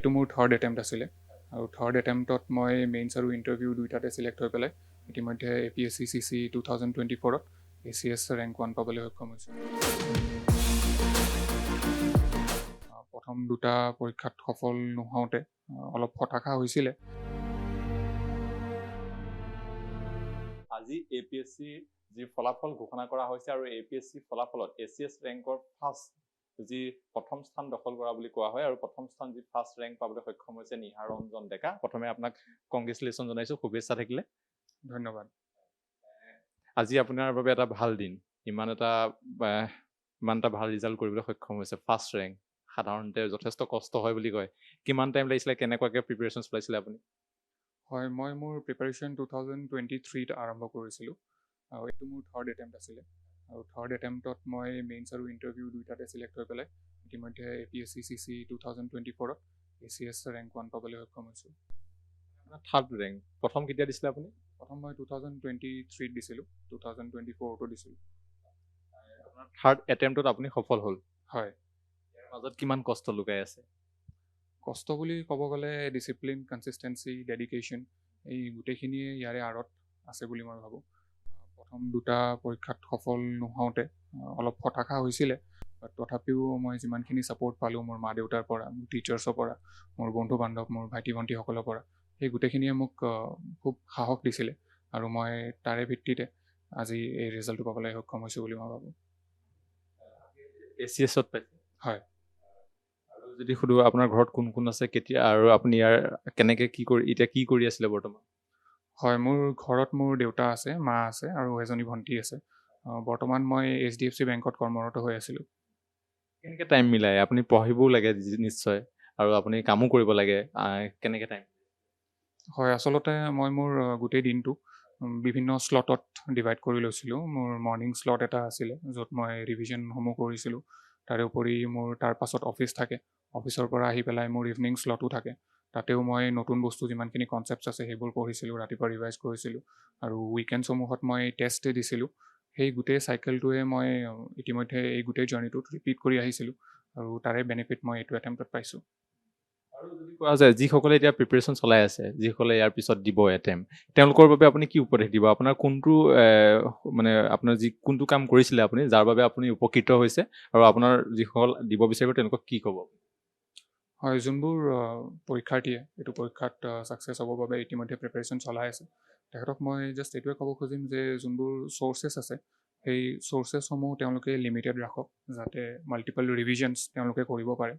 এইটো মোৰ third attempt আছিলে আৰু থাৰ্ড এটেম্প্টত মই মেইনছ আৰু ইণ্টাৰভিউ দুইটাতে চিলেক্ট হৈ পেলাই ইতিমধ্যে APSC CC 2024ত ACS ৰেংক 1 পাবলৈ সক্ষম হৈছোঁ। প্ৰথম দুটা পৰীক্ষাত সফল নোহোঁতে অলপ হতাশা হৈছিলে। আজি APSC যি ফলাফল ঘোষণা কৰা হৈছে আৰু APSC ফলাফলত ACS ৰেংকৰ ফাৰ্ষ্ট যি প্ৰথম স্থান দখল কৰা বুলি কোৱা হয় আৰু প্ৰথম স্থান যি ফাৰ্ষ্ট ৰেংক পাবলৈ সক্ষম হৈছে নিহাৰ ৰঞ্জন ডেকা। প্ৰথমে আপোনাক কংগ্ৰেচুলেশ্যন জনাইছোঁ, শুভেচ্ছা থাকিলে। ধন্যবাদ। আজি আপোনাৰ বাবে এটা ভাল দিন, ইমান এটা ভাল ৰিজাল্ট কৰিবলৈ সক্ষম হৈছে, ফাৰ্ষ্ট ৰেংক। সাধাৰণতে যথেষ্ট কষ্ট হয় বুলি কয়, কিমান টাইম লাগিছিলে, কেনেকুৱাকৈ প্ৰিপেৰেশ্যন চলাইছিলে আপুনি? হয়, মই মোৰ প্ৰিপাৰেশ্যন 2023ত আৰম্ভ কৰিছিলোঁ আৰু এইটো মোৰ থাৰ্ড এটেম্প্ট আছিলে আৰু থাৰ্ড এটেম্প্টত মই মেইনছ আৰু ইণ্টাৰভিউ দুইটাতে চিলেক্ট হৈ পেলাই ইতিমধ্যে APSC CC 2024ত ACS ৰেংক 1 পাবলৈ সক্ষম হৈছোঁ। থাৰ্ড ৰেংক প্ৰথম কেতিয়া দিছিলে আপুনি? প্ৰথম মই 2023ত দিছিলোঁ, 2024তো দিছিলোঁ। আপোনাৰ থাৰ্ড এটেম্প্টত আপুনি সফল হ'ল? হয়। ইয়াৰ মাজত কিমান কষ্ট লুকাই আছে? কষ্ট বুলি ক'ব গ'লে ডিচিপ্লিন, কনচিষ্টেঞ্চি, ডেডিকেশ্যন, এই গোটেইখিনিয়ে ইয়াৰে আঁৰত আছে বুলি মই ভাবোঁ। প্ৰথম দুটা পৰীক্ষাত সফল নোহোঁতে অলপ হতাশা হৈছিলে, বাট তথাপিও মই যিমানখিনি ছাপৰ্ট পালোঁ মোৰ মা দেউতাৰ পৰা, মোৰ টিচাৰ্ছৰ পৰা, মোৰ বন্ধু বান্ধৱ, মোৰ ভাইটি ভণ্টিসকলৰ পৰা, সেই গোটেইখিনিয়ে মোক খুব সাহস দিছিলে আৰু মই তাৰে ভিত্তিতে আজি এই ৰিজাল্টটো পাবলৈ সক্ষম হৈছোঁ বুলি মই ভাবোঁ। ACSত পাইছে? হয়। আৰু যদি সুধো আপোনাৰ ঘৰত কোন কোন আছে, কেতিয়া, আৰু আপুনি ইয়াৰ কেনেকৈ এতিয়া কি কৰি আছিলে বৰ্তমান? হয়, মোৰ ঘৰত মোৰ দেউতা আছে, মা আছে আৰু এজনী ভণ্টি আছে। বৰ্তমান মই HDFC বেংকত কৰ্মৰত হৈ আছিলোঁ। কেনেকৈ টাইম মিলাই? আপুনি পঢ়িবও লাগে নিশ্চয় আৰু আপুনি কামো কৰিব লাগে, কেনেকৈ টাইম? হয়, আচলতে মই মোৰ গোটেই দিনটো বিভিন্ন শ্লটত ডিভাইড কৰি লৈছিলোঁ। মোৰ মৰ্ণিং শ্লট এটা আছিলে য'ত মই ৰিভিজনসমূহ কৰিছিলোঁ। তাৰোপৰি মোৰ তাৰ পাছত অফিচ থাকে, অফিচৰ পৰা আহি পেলাই মোৰ ইভিনিং শ্লটো থাকে। তাতেও মই নতুন বস্তু যিমানখিনি কনচেপ্টছ আছে সেইবোৰ পঢ়িছিলোঁ, ৰাতিপুৱা ৰিভাইজ কৰিছিলোঁ আৰু উইকেণ্ডছসমূহত মই টেষ্ট দিছিলোঁ। সেই গোটেই চাইকেলটোৱে মই ইতিমধ্যে এই গোটেই জাৰ্ণিটোত ৰিপিট কৰি আহিছিলোঁ আৰু তাৰে বেনিফিট মই এইটো এটেম্প্টত পাইছোঁ। আৰু যদি কোৱা যায় যিসকলে এতিয়া প্ৰিপেৰেশ্যন চলাই আছে, যিসকলে ইয়াৰ পিছত দিব এটেম্প্ট, তেওঁলোকৰ বাবে আপুনি কি উপদেশ দিব? আপোনাৰ কোনটো আপোনাৰ কোনটো কাম কৰিছিলে আপুনি যাৰ বাবে আপুনি উপকৃত হৈছে আৰু আপোনাৰ যিসকল দিব বিচাৰিব তেওঁলোকক কি ক'ব? হয়, যোনবোৰ পৰীক্ষাৰ্থীয়ে এইটো পৰীক্ষাত ছাকচেছ হ'বৰ বাবে ইতিমধ্যে প্ৰিপেৰেশ্যন চলাই আছে, তেখেতক মই জাষ্ট এইটোৱে ক'ব খুজিম যে যোনবোৰ চ'ৰ্চেছ আছে সেই চ'ৰ্চেছসমূহ তেওঁলোকে লিমিটেড ৰাখক, যাতে মাল্টিপল ৰিভিজনছ তেওঁলোকে কৰিব পাৰে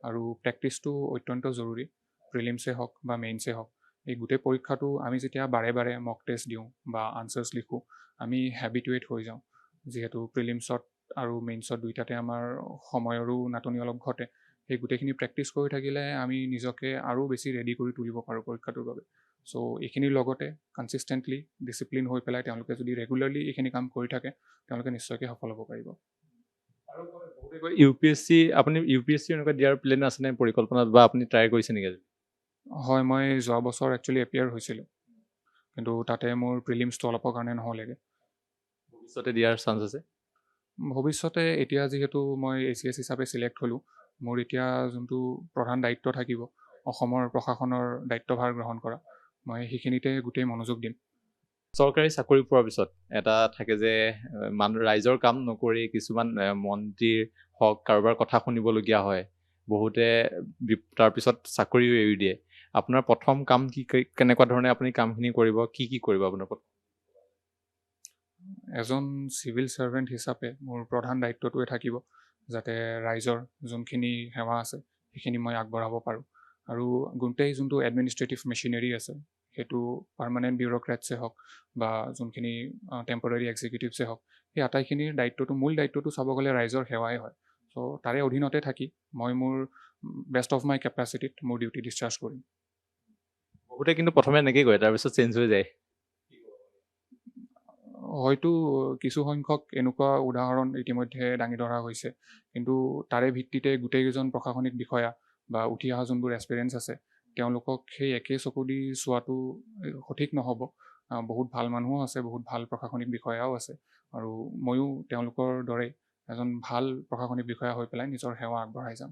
আৰু প্ৰেক্টিছটো অত্যন্ত জৰুৰী। প্ৰিলিমছেই হওক বা মেইনছেই হওক, এই গোটেই পৰীক্ষাটো আমি যেতিয়া বাৰে বাৰে মক টেষ্ট দিওঁ বা আনচাৰ্ছ লিখোঁ, আমি হেবিটুৱেট হৈ যাওঁ। যিহেতু প্ৰিলিমছত আৰু মেইনছত দুইটাতে আমাৰ সময়ৰো নাটনি অলপ ঘটে। সেই গোটেইখিনি প্ৰেক্টিছ কৰি থাকিলে আমি নিজকে আৰু বেছি ৰেডি কৰি তুলিব পাৰোঁ পৰীক্ষাটোৰ বাবে। চ' এইখিনিৰ লগতে কনচিষ্টেণ্টলি ডিচিপ্লিন হৈ পেলাই তেওঁলোকে যদি ৰেগুলাৰলি এইখিনি কাম কৰি থাকে, তেওঁলোকে নিশ্চয়কৈ সফল হ'ব পাৰিব। আৰু আপুনি UPSC এনেকুৱা দিয়াৰ প্লেন আছেনে পৰিকল্পনাত, বা আপুনি ট্ৰাই কৰিছে নেকি? হয়, মই যোৱা বছৰ একচুৱেলি এপিয়াৰ হৈছিলোঁ, কিন্তু তাতে মোৰ প্ৰিলিমছটো অলপৰ কাৰণে নহ'লেগৈ। ভৱিষ্যতে দিয়াৰ চান্স আছে? ভৱিষ্যতে এতিয়া যিহেতু মই ACS হিচাপে চিলেক্ট হ'লোঁ, মোৰ এতিয়া যোনটো প্ৰধান দায়িত্ব থাকিব, অসমৰ প্ৰশাসনৰ দায়িত্বভাৰ গ্ৰহণ কৰা, মই সেইখিনিতে গোটেই মনোযোগ দিম। চৰকাৰী চাকৰি পোৱাৰ পিছত এটা থাকে যে ৰাইজৰ কাম নকৰি কিছুমান মন্ত্ৰীৰ হওক কাৰোবাৰ কথা শুনিবলগীয়া হয়, বহুতে তাৰপিছত চাকৰিও এৰি দিয়ে। আপোনাৰ প্ৰথম কাম কেনেকুৱা ধৰণে আপুনি কামখিনি কৰিব, কি কৰিব আপোনাৰ প্ৰথম? এজন চিভিল ছাৰ্ভেণ্ট হিচাপে মোৰ প্ৰধান দায়িত্বটোৱে থাকিব যাতে ৰাইজৰ যোনখিনি সেৱা আছে সেইখিনি মই আগবঢ়াব পাৰোঁ আৰু গোটেই যোনটো এডমিনিষ্ট্ৰেটিভ মেচিনেৰী আছে, সেইটো পাৰ্মানেণ্ট বিউৰ'ক্ৰেটছে হওক বা যোনখিনি টেম্পৰাৰী এক্সিকিউটিভছে হওক, সেই আটাইখিনিৰ মূল দায়িত্বটো চাব গ'লে ৰাইজৰ সেৱাই হয়। চ' তাৰে অধীনতে থাকি মই মোৰ বেষ্ট অফ মাই কেপাচিটিত মোৰ ডিউটি ডিscharge কৰিম। বহুতে কিন্তু প্ৰথমে এনেকেই কয়, তাৰপিছত চেঞ্জ হৈ যায়। হয়তো কিছু সংখ্যক এনেকুৱা উদাহৰণ ইতিমধ্যে দাঙি ধৰা হৈছে, কিন্তু তাৰে ভিত্তিতে গোটেইকেইজন প্ৰশাসনিক বিষয়া বা উঠি অহা যোনবোৰ এক্সপিৰিয়েঞ্চ আছে তেওঁলোকক সেই একেই চকু দি চোৱাটো সঠিক নহ'ব। বহুত ভাল মানুহো আছে, বহুত ভাল প্ৰশাসনিক বিষয়াও আছে আৰু ময়ো তেওঁলোকৰ দৰে এজন ভাল প্ৰশাসনিক বিষয়া হৈ পেলাই নিজৰ সেৱা আগবঢ়াই যাম।